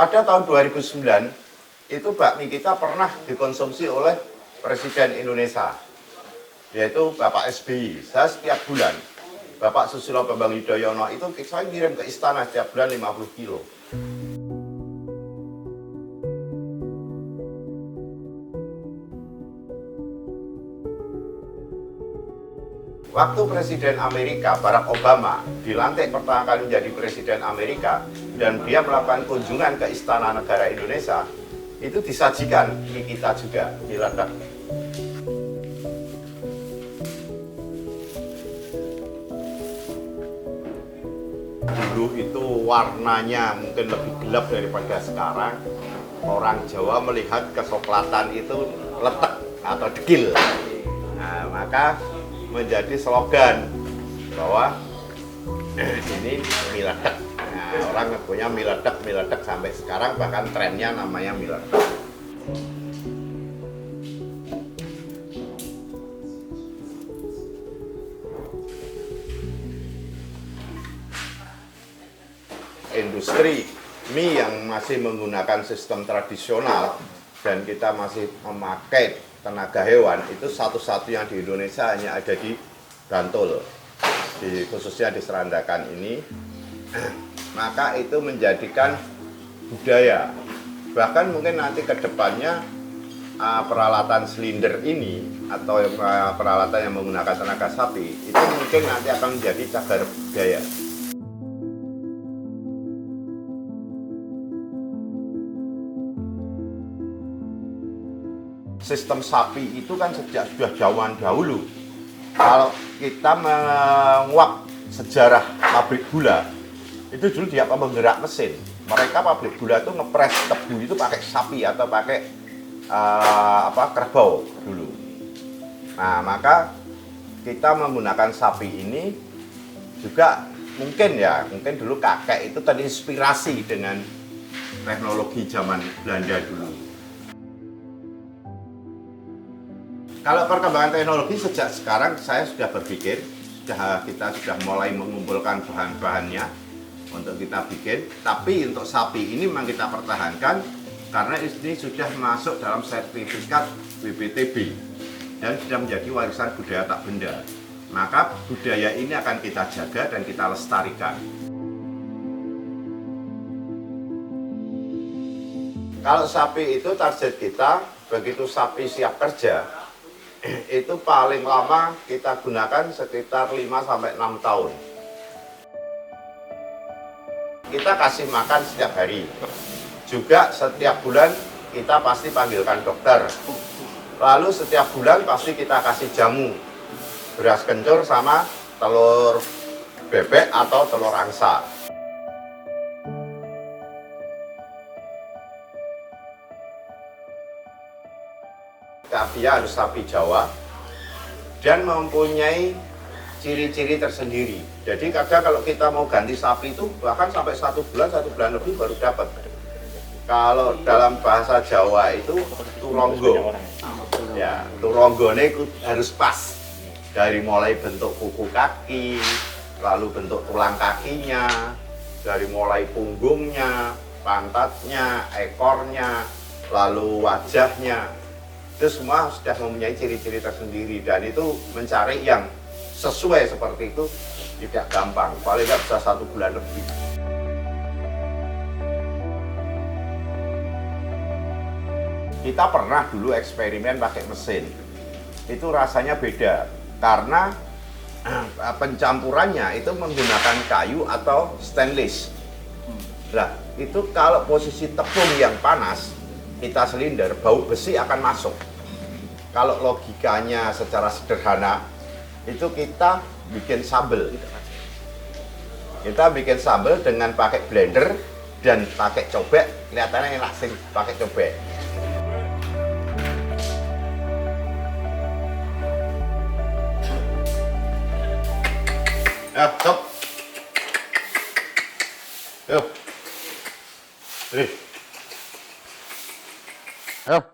pada tahun 2009 itu bakmi kita pernah dikonsumsi oleh Presiden Indonesia, yaitu Bapak SBY. Saya setiap bulan, Bapak Susilo Bambang Yudhoyono itu saya kirim ke istana setiap bulan 50 kilo. Waktu Presiden Amerika, Barack Obama, dilantik pertama kali menjadi Presiden Amerika, dan dia melakukan kunjungan ke Istana Negara Indonesia, itu disajikan mie kita juga, mie letek. Dulu itu warnanya mungkin lebih gelap daripada sekarang. Orang Jawa melihat kecoklatan itu letek atau dekil. Nah, maka menjadi slogan bahwa ini mie letek. Nah, orang punya mie letek sampai sekarang, bahkan trennya namanya mie letek. Industri mie yang masih menggunakan sistem tradisional dan kita masih memakai tenaga hewan itu satu-satunya di Indonesia hanya ada di Bantul, khususnya di Serandakan ini. Maka itu menjadikan budaya. Bahkan mungkin nanti ke depannya peralatan silinder ini atau peralatan yang menggunakan tenaga sapi itu mungkin nanti akan menjadi cagar budaya. Sistem sapi itu kan sejak sudah zaman dahulu. Kalau kita menguak sejarah pabrik gula, itu dulu dia penggerak mesin. Mereka pabrik gula itu ngepres tebu itu pakai sapi atau pakai kerbau dulu. Nah, maka kita menggunakan sapi ini juga mungkin dulu kakek itu terinspirasi dengan teknologi zaman Belanda dulu. Kalau perkembangan teknologi sejak sekarang saya sudah berpikir, kita sudah mulai mengumpulkan bahan-bahannya untuk kita bikin. Tapi untuk sapi ini memang kita pertahankan karena ini sudah masuk dalam sertifikat WPTB dan sudah menjadi warisan budaya tak benda. Maka budaya ini akan kita jaga dan kita lestarikan. Kalau sapi itu target kita, begitu sapi siap kerja, itu paling lama kita gunakan sekitar 5-6 tahun. Kita kasih makan setiap hari. Juga setiap bulan kita pasti panggilkan dokter. Lalu setiap bulan pasti kita kasih jamu. Beras kencur sama telur bebek atau telur angsa. Dia harus sapi Jawa dan mempunyai ciri-ciri tersendiri. Jadi kadang kalau kita mau ganti sapi itu bahkan sampai 1 bulan lebih baru dapat. Kalau dalam bahasa Jawa itu turonggo. Ya, turonggone harus pas. Dari mulai bentuk kuku kaki, lalu bentuk tulang kakinya, dari mulai punggungnya, pantatnya, ekornya, lalu wajahnya. Itu semua sudah mempunyai ciri-ciri tersendiri dan itu mencari yang sesuai seperti itu tidak gampang, paling nggak bisa 1 bulan lebih. Kita pernah dulu eksperimen pakai mesin, itu rasanya beda karena pencampurannya itu menggunakan kayu atau stainless. Nah, itu kalau posisi tepung yang panas, kita silinder, bau besi akan masuk. Kalau logikanya secara sederhana, itu kita bikin sambal. Kita bikin sambal dengan pakai blender dan pakai cobek, kelihatannya enak sih pakai cobek. Stop. Yuk. Ayo.